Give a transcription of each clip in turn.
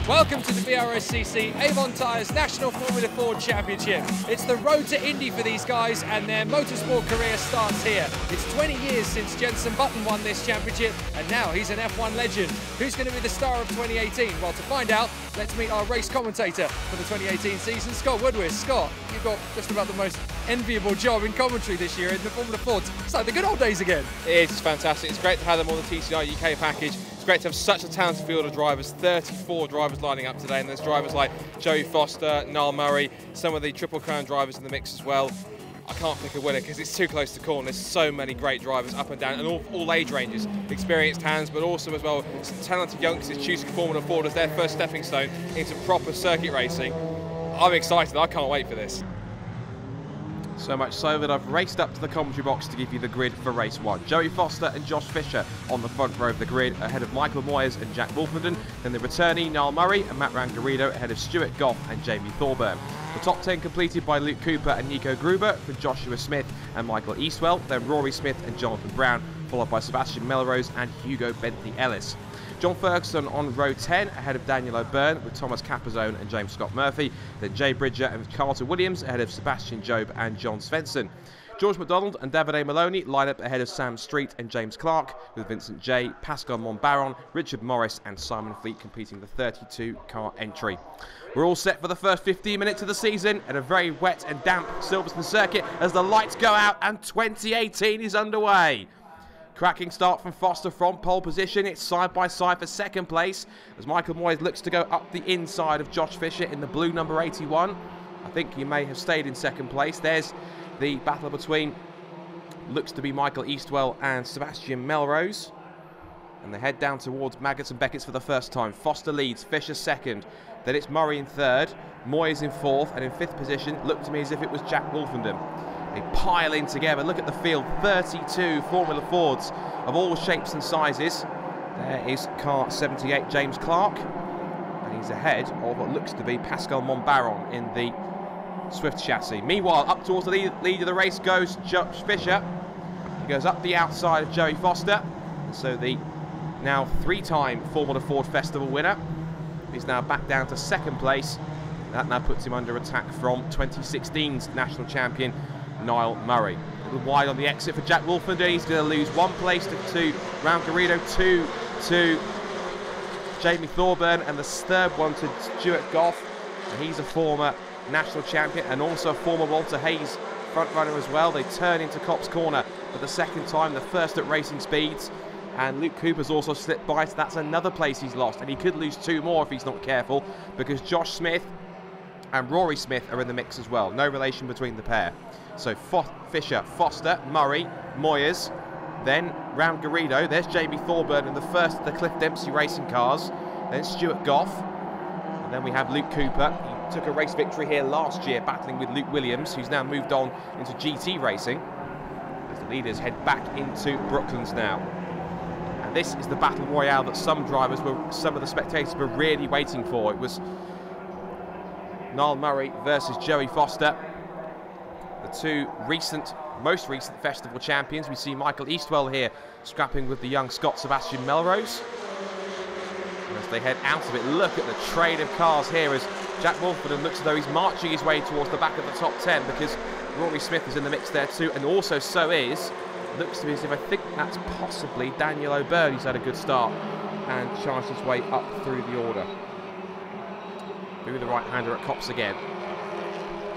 Welcome to the BRSCC Avon Tyres National Formula Ford Championship. It's the road to Indy for these guys, and their motorsport career starts here. It's 20 years since Jenson Button won this championship, and now he's an F1 legend. Who's going to be the star of 2018? Well, to find out, let's meet our race commentator for the 2018 season, Scott Woodwiss. Scott, you've got just about the most enviable job in commentary this year in the Formula Fords. It's like the good old days again. It is, it's fantastic. It's great to have them on the TCR UK package. It's great to have such a talented field of drivers, 34 drivers lining up today, and there's drivers like Joey Foster, Niall Murray, some of the Triple Crown drivers in the mix as well. I can't pick a winner because it's too close to call, and there's so many great drivers up and down, and all age ranges, experienced hands, but also as well some talented youngsters choosing Formula Ford as their first stepping stone into proper circuit racing. I'm excited, I can't wait for this. So much so that I've raced up to the commentary box to give you the grid for race 1. Joey Foster and Josh Fisher on the front row of the grid, ahead of Michael Moyers and Jack Wolfenden. Then the returnee Niall Murray and Matt Rangarrido ahead of Stuart Goff and Jamie Thorburn. The top 10 completed by Luke Cooper and Nico Gruber, for Joshua Smith and Michael Eastwell. Then Rory Smith and Jonathan Brown, followed by Sebastian Melrose and Hugo Bentley Ellis. John Ferguson on row 10 ahead of Daniel O'Byrne, with Thomas Capozone and James Scott Murphy. Then Jay Bridger and Carter Williams ahead of Sebastian Jobe and John Svensson. George McDonald and Davide Maloney line up ahead of Sam Street and James Clark, with Vincent Jay, Pascal Monbaron, Richard Morris and Simon Fleet completing the 32-car entry. We're all set for the first 15 minutes of the season at a very wet and damp Silverstone circuit as the lights go out and 2018 is underway. Cracking start from Foster from pole position. It's side by side for second place as Michael Moyes looks to go up the inside of Josh Fisher in the blue number 81. I think he may have stayed in second place. There's the battle between, looks to be Michael Eastwell and Sebastian Melrose. And they head down towards Maggots and Beckett's for the first time. Foster leads, Fisher second. Then it's Murray in third, Moyes in fourth, and in fifth position, looked to me as if it was Jack Wolfenden. They pile in together. Look at the field, 32 Formula Fords of all shapes and sizes. There is car 78, James Clark, and he's ahead of what looks to be Pascal Monbaron in the Swift chassis. Meanwhile, up towards the lead of the race goes Josh Fisher. He goes up the outside of Joey Foster. So the now three-time Formula Ford Festival winner is now back down to second place. That now puts him under attack from 2016's national champion Niall Murray. A little wide on the exit for Jack Wolfenden. He's going to lose one place to Rangarrido, two to Jamie Thorburn, and the third one to Stuart Goff. And he's a former national champion and also a former Walter Hayes front runner as well. They turn into Copse Corner for the second time, the first at racing speeds. And Luke Cooper's also slipped by, so that's another place he's lost. And he could lose two more if he's not careful, because Josh Smith and Rory Smith are in the mix as well. No relation between the pair. So Fisher, Foster, Murray, Moyers, then Rangarrido. There's Jamie Thorburn in the first of the Cliff Dempsey racing cars. Then Stuart Goff. And then we have Luke Cooper. He took a race victory here last year, battling with Luke Williams, who's now moved on into GT racing, as the leaders head back into Brooklands now. And this is the battle royale that some of the spectators were really waiting for. It was Niall Murray versus Joey Foster, the two most recent festival champions. We see Michael Eastwell here scrapping with the young Scot Sebastian Melrose. And as they head out of it, look at the train of cars here as Jack Wolfenden looks as though he's marching his way towards the back of the top 10, because Rory Smith is in the mix there too, and also so is, looks to me as if I think that's possibly Daniel O'Byrne, who's had a good start and charged his way up through the order. Through the right-hander at Copse again.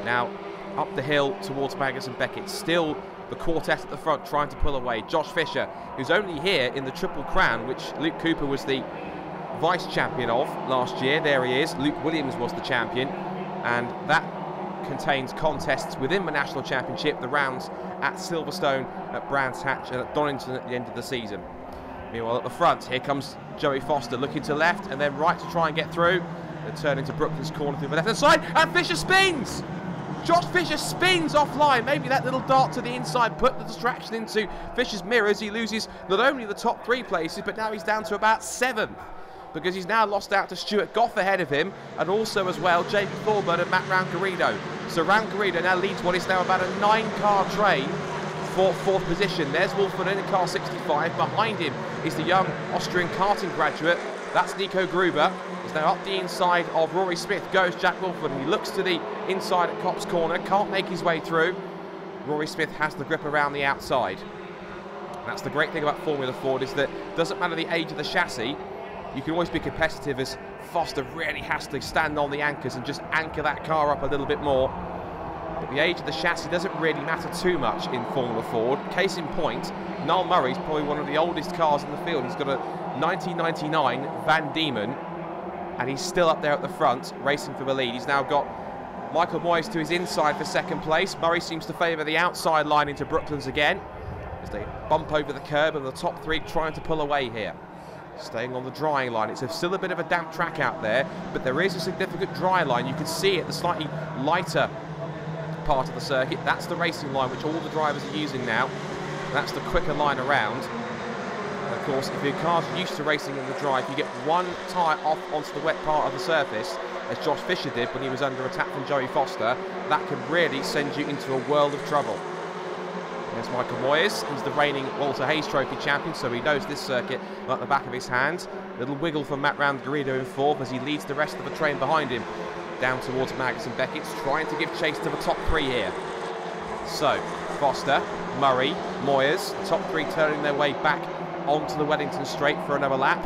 Now up the hill towards Maggots and Beckett. Still the quartet at the front trying to pull away. Josh Fisher, who's only here in the Triple Crown, which Luke Cooper was the vice champion of last year. There he is. Luke Williams was the champion, and that contains contests within the National Championship, the rounds at Silverstone, at Brands Hatch and at Donington at the end of the season. Meanwhile at the front, here comes Joey Foster looking to left and then right to try and get through. They turn into Brooklands corner through the left-hand side, and Fisher spins! Josh Fisher spins offline. Maybe that little dart to the inside put the distraction into Fisher's mirrors. He loses not only the top 3 places, but now he's down to about 7th, because he's now lost out to Stuart Goff ahead of him, and also as well Jamie Thorburn and Matt Rangarrido. So Rangarrido now leads what is now about a 9-car train for 4th position. There's Wolfenden in car 65. Behind him is the young Austrian karting graduate. That's Nico Gruber. He's now up the inside of Rory Smith. Goes Jack Wolford. He looks to the inside at Copse Corner. Can't make his way through. Rory Smith has the grip around the outside. And that's the great thing about Formula Ford, is that it doesn't matter the age of the chassis. You can always be competitive, as Foster really has to stand on the anchors and just anchor that car up a little bit more. But the age of the chassis doesn't really matter too much in Formula Ford. Case in point, Niall Murray's probably one of the oldest cars in the field. He's got a 1999 Van Diemen, and he's still up there at the front, racing for the lead. He's now got Michael Moyes to his inside for second place. Murray seems to favour the outside line into Brooklands again, as they bump over the curb, and the top three trying to pull away here. Staying on the drying line. It's still a bit of a damp track out there, but there is a significant dry line. You can see it, the slightly lighter part of the circuit. That's the racing line, which all the drivers are using now. That's the quicker line around. And of course, if your car's used to racing in the dry, if you get one tyre off onto the wet part of the surface, as Josh Fisher did when he was under attack from Joey Foster, that could really send you into a world of trouble. There's Michael Moyes. He's the reigning Walter Hayes Trophy champion, so he knows this circuit like the back of his hand. Little wiggle from Matt Round-Garrido in fourth as he leads the rest of the train behind him down towards Magnus and Beckett's, trying to give chase to the top three here. So, Foster, Murray, Moyes, the top three turning their way back onto the Wellington Straight for another lap.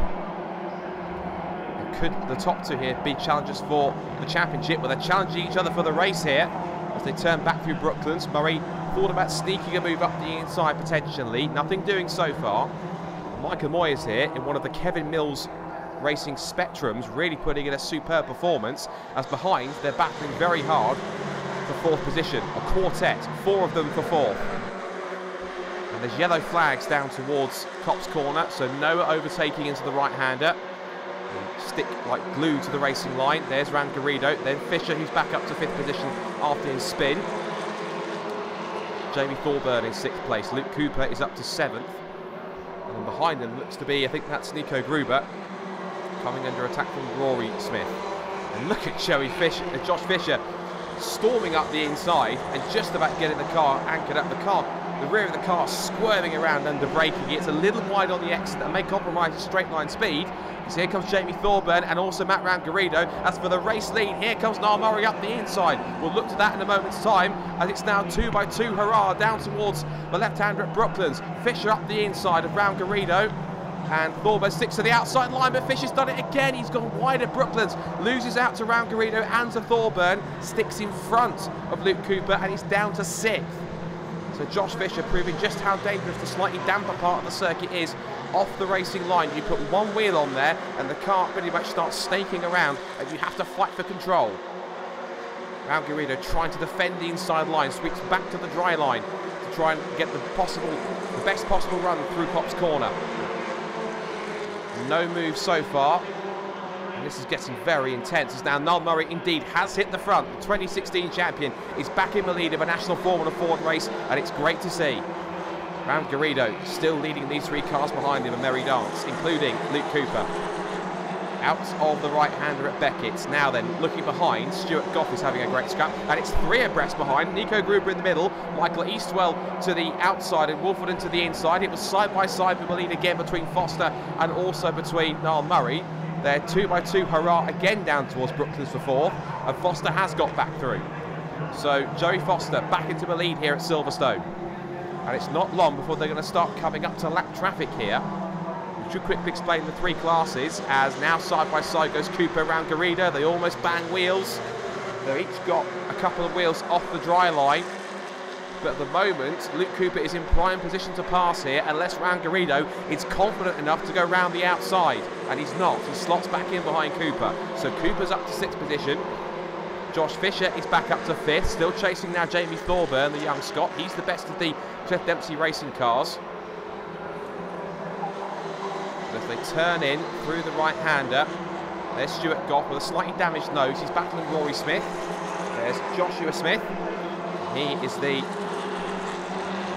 And could the top two here be challengers for the championship? Well, they're challenging each other for the race here as they turn back through Brooklands. Murray thought about sneaking a move up the inside potentially, nothing doing so far. Michael Moyes here in one of the Kevin Mills Racing Spectrums, really putting in a superb performance, as behind they're battling very hard for fourth position. A quartet, four of them for fourth. And there's yellow flags down towards Copse Corner, so no overtaking into the right-hander. Stick like glue to the racing line. There's Round-Garrido, then Fisher, who's back up to fifth position after his spin. Jamie Thorburn in sixth place. Luke Cooper is up to seventh. And then behind him looks to be, I think that's Nico Gruber, coming under attack from Rory Smith. And look at Josh Fisher storming up the inside and just about getting the car anchored up. The rear of the car squirming around under braking. It's a little wide on the exit and may compromise his straight line speed. So here comes Jamie Thorburn and also Matt Round-Garrido. As for the race lead, here comes Niall Murray up the inside. We'll look to that in a moment's time, as it's now 2x2 hurrah down towards the left-hander at Brooklands. Fisher up the inside of Round-Garrido, and Thorburn sticks to the outside line, but Fisher's done it again. He's gone wide at Brooklands, loses out to Round-Garrido and to Thorburn, sticks in front of Luke Cooper, and he's down to sixth. So Josh Fisher proving just how dangerous the slightly damper part of the circuit is off the racing line. You put one wheel on there and the car pretty much starts snaking around, and you have to fight for control. Round-Garrido trying to defend the inside line, sweeps back to the dry line to try and get the best possible run through Copse Corner. No move so far, and this is getting very intense as now Niall Murray indeed has hit the front. The 2016 champion is back in the lead of a National Formula Ford race, and it's great to see. Round-Garrido still leading these three cars behind him, a merry dance, including Luke Cooper. Out of the right-hander at Beckett's. Now then, looking behind, Stuart Goff is having a great scrap, and it's three abreast behind. Nico Gruber in the middle, Michael Eastwell to the outside, and Wolford to the inside. It was side-by-side with the lead again between Foster and also between Niall Murray. They're 2x2 hurrah again down towards Brooklands for fourth, and Foster has got back through. So Joey Foster back into the lead here at Silverstone. And it's not long before they're going to start coming up to lap traffic here. We should quickly explain the three classes, as now side by side goes Cooper, Round-Garrido. They almost bang wheels. They've each got a couple of wheels off the dry line. But at the moment, Luke Cooper is in prime position to pass here, unless Round-Garrido is confident enough to go round the outside. And he's not. He slots back in behind Cooper. So Cooper's up to sixth position. Josh Fisher is back up to fifth, still chasing now Jamie Thorburn, the young Scot. He's the best of the Cliff Dempsey racing cars. As they turn in through the right-hander, there's Stuart Goff with a slightly damaged nose. He's battling Rory Smith. There's Joshua Smith. He is the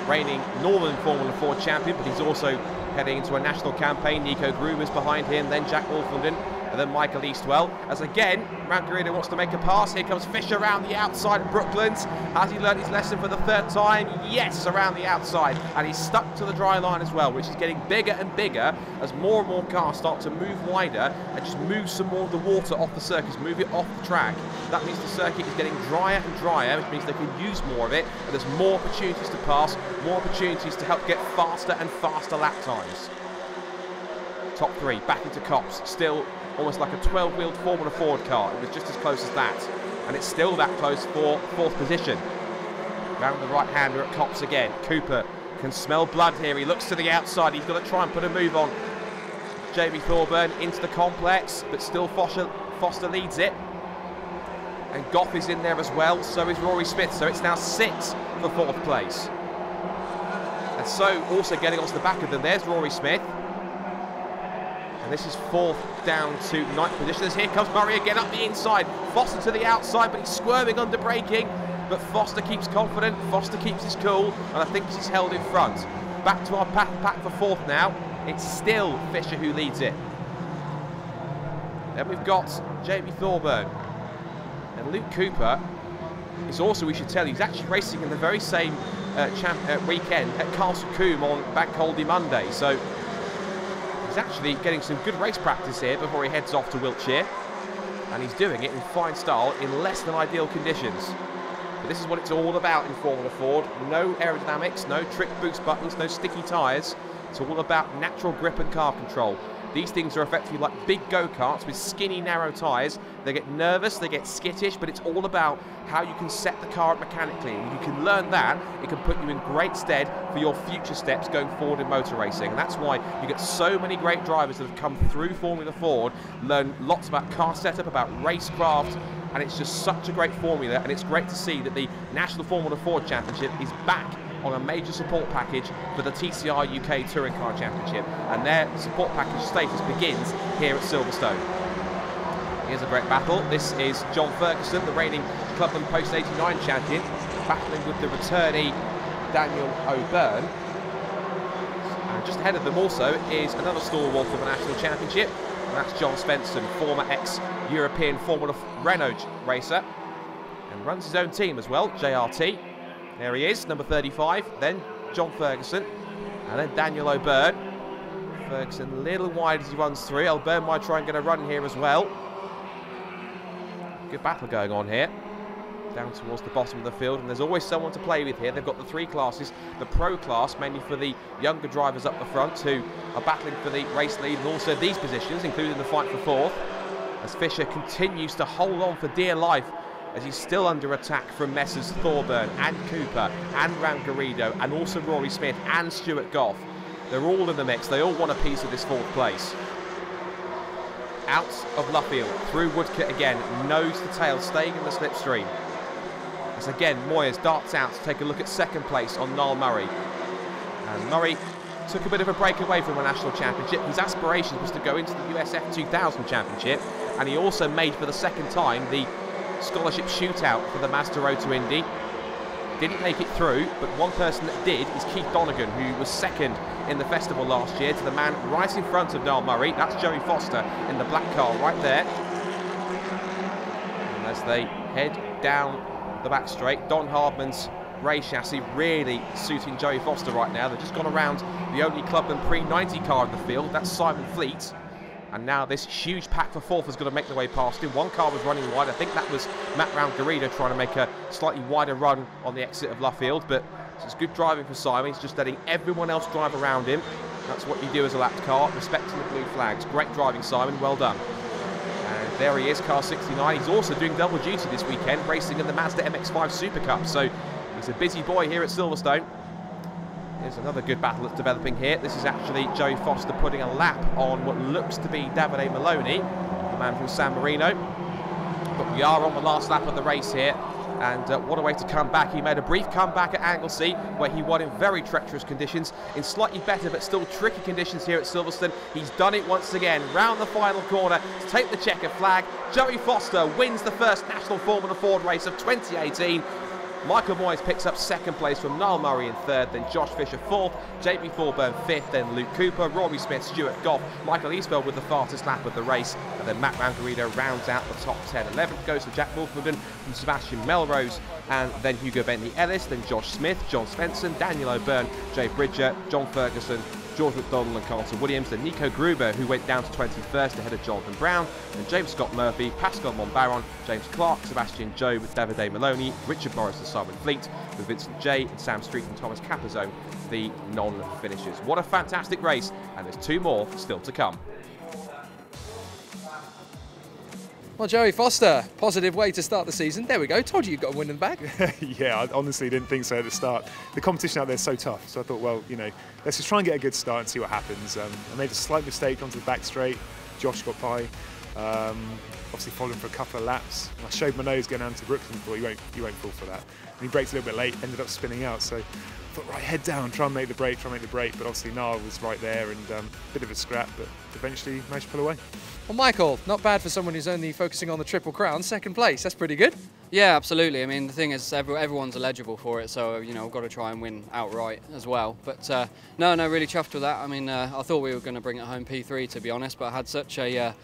reigning Northern Formula Ford champion, but he's also heading into a national campaign. Nico Gruber's behind him, then Jack Wolfenden, and then Michael Eastwell. As again, Rangarino wants to make a pass. Here comes Fisher around the outside of Brooklands. Has he learned his lesson for the third time? Yes, around the outside. And he's stuck to the dry line as well, which is getting bigger and bigger as more and more cars start to move wider and just move some more of the water off the circuit, move it off the track. That means the circuit is getting drier and drier, which means they can use more of it, and there's more opportunities to pass, more opportunities to help get faster and faster lap times. Top three, back into Copse, still almost like a 12-wheeled Formula Ford car. It was just as close as that, and it's still that close for fourth position. Round the right-hander at Copse again. Cooper can smell blood here. He looks to the outside. He's got to try and put a move on. Jamie Thorburn into the complex, but still Foster leads it. And Goff is in there as well, so is Rory Smith. So it's now 6 for fourth place. And so also getting onto the back of them, there's Rory Smith. And this is fourth down to ninth position. As here comes Murray again up the inside. Foster to the outside, but he's squirming under braking. But Foster keeps confident, Foster keeps his cool, and I think he's held in front. Back to our pack for fourth now. It's still Fisher who leads it. Then we've got Jamie Thorburn. And Luke Cooper is also, we should tell you, he's actually racing in the very same weekend at Castle Combe on Bank Holiday Monday. So he's actually getting some good race practice here before he heads off to Wiltshire. And he's doing it in fine style in less than ideal conditions. But this is what it's all about in Formula Ford. No aerodynamics, no trick boost buttons, no sticky tyres. It's all about natural grip and car control. These things are effectively like big go-karts with skinny, narrow tyres. They get nervous, they get skittish, but it's all about how you can set the car up mechanically. And if you can learn that, it can put you in great stead for your future steps going forward in motor racing. And that's why you get so many great drivers that have come through Formula Ford, learn lots about car setup, about racecraft, and it's just such a great formula. And it's great to see that the National Formula Ford Championship is back on a major support package for the TCR UK Touring Car Championship, and their support package status begins here at Silverstone. Here's a great battle. This is John Ferguson, the reigning Clubman Post 89 champion, battling with the returnee Daniel O'Byrne. And just ahead of them also is another stalwart for the National Championship, and that's John Svensson, former ex-European Formula Renault racer, and runs his own team as well, JRT. There he is, number 35, then John Ferguson, and then Daniel O'Byrne. Ferguson a little wide as he runs through. O'Byrne might try and get a run here as well. Good battle going on here. Down towards the bottom of the field, and there's always someone to play with here. They've got the three classes. The pro class, mainly for the younger drivers up the front who are battling for the race lead, and also these positions, including the fight for fourth, as Fisher continues to hold on for dear life, as he's still under attack from Messrs Thorburn and Cooper and Rangarino and also Rory Smith and Stuart Goff. They're all in the mix. They all want a piece of this fourth place. Out of Luffield, through Woodcote again, nose to tail, staying in the slipstream. As again, Moyers darts out to take a look at second place on Niall Murray. And Murray took a bit of a break away from the National Championship. His aspiration was to go into the USF 2000 Championship, and he also made for the second time the scholarship shootout for the Mazda Road to Indy. Didn't make it through, but one person that did is Keith Donegan, who was second in the festival last year to the man right in front of Niall Murray. That's Joey Foster in the black car right there. And as they head down the back straight, Don Hardman's Ray chassis really suiting Joey Foster right now. They've just gone around the only Clubman pre-90 car in the field. That's Simon Fleet. And now this huge pack for fourth has got to make their way past him. One car was running wide. I think that was Matt Rangarino trying to make a slightly wider run on the exit of Luffield. But it's good driving for Simon. He's just letting everyone else drive around him. That's what you do as a lapped car, respecting the blue flags. Great driving, Simon. Well done. And there he is, car 69. He's also doing double duty this weekend, racing in the Mazda MX-5 Super Cup. So he's a busy boy here at Silverstone. Here's another good battle that's developing here. This is actually Joey Foster putting a lap on what looks to be Davide Maloney, the man from San Marino. But we are on the last lap of the race here, and what a way to come back. He made a brief comeback at Anglesey, where he won in very treacherous conditions, in slightly better but still tricky conditions here at Silverstone. He's done it once again, round the final corner to take the checker flag. Joey Foster wins the first National Formula Ford race of 2018. Michael Moyes picks up second place from Niall Murray in third, then Josh Fisher fourth, JP Thorburn fifth, then Luke Cooper, Rory Smith, Stuart Goff, Michael Eastwell with the fastest lap of the race, and then Matt Rangarino rounds out the top 10. 11th goes to Jack Wolfenden from Sebastian Melrose, and then Hugo Bentley Ellis, then Josh Smith, John Svensson, Daniel O'Byrne, Jay Bridger, John Ferguson, George McDonald and Carlton Williams, then Nico Gruber, who went down to 21st ahead of Jonathan Brown, and James Scott Murphy, Pascal Monbaron, James Clark, Sebastian Joe with Davide Maloney, Richard Morris and Simon Fleet, with Vincent J and Sam Street and Thomas Capazone, the non-finishers. What a fantastic race, and there's 2 more still to come. Well, Joey Foster, positive way to start the season. There we go. Told you got a win in the bag. Yeah, I honestly didn't think so at the start. The competition out there is so tough, so I thought, well, you know, let's just try and get a good start and see what happens. I made a slight mistake onto the back straight. Josh got by, obviously following for a couple of laps. And I showed my nose going down to Brooks and thought, you won't fall for that. And he braked a little bit late, ended up spinning out. So I thought, right, head down, try and make the break. But obviously Niall was right there and a bit of a scrap, but eventually managed to pull away. Well, Michael, not bad for someone who's only focusing on the Triple Crown. Second place, that's pretty good. Yeah, absolutely. I mean, the thing is, everyone's eligible for it, so you know, we've got to try and win outright as well. But no, really chuffed with that. I mean, I thought we were going to bring it home P3, to be honest, but I had such a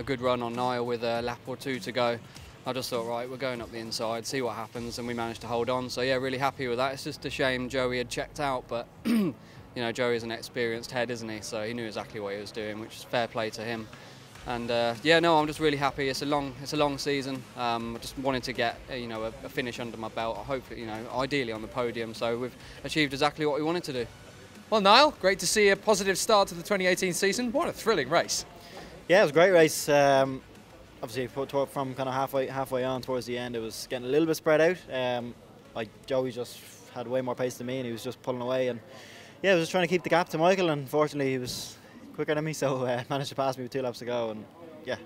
good run on Niall with a lap or 2 to go. I just thought, right, we're going up the inside, see what happens, and we managed to hold on. So yeah, really happy with that. It's just a shame Joey had checked out, but you know, Joey's an experienced head, isn't he? So he knew exactly what he was doing, which is fair play to him. And yeah, no, I'm just really happy. It's a long season. I just wanted to get you know, a finish under my belt. Hopefully, you know, ideally on the podium. So we've achieved exactly what we wanted to do. Well, Niall, great to see a positive start to the 2018 season. What a thrilling race. Yeah, it was a great race. Obviously, from kind of halfway on towards the end, it was getting a little bit spread out. Like Joey just had way more pace than me, and he was just pulling away. And yeah, I was just trying to keep the gap to Michael, and unfortunately, he was quicker than me, so managed to pass me with 2 laps to go, and yeah.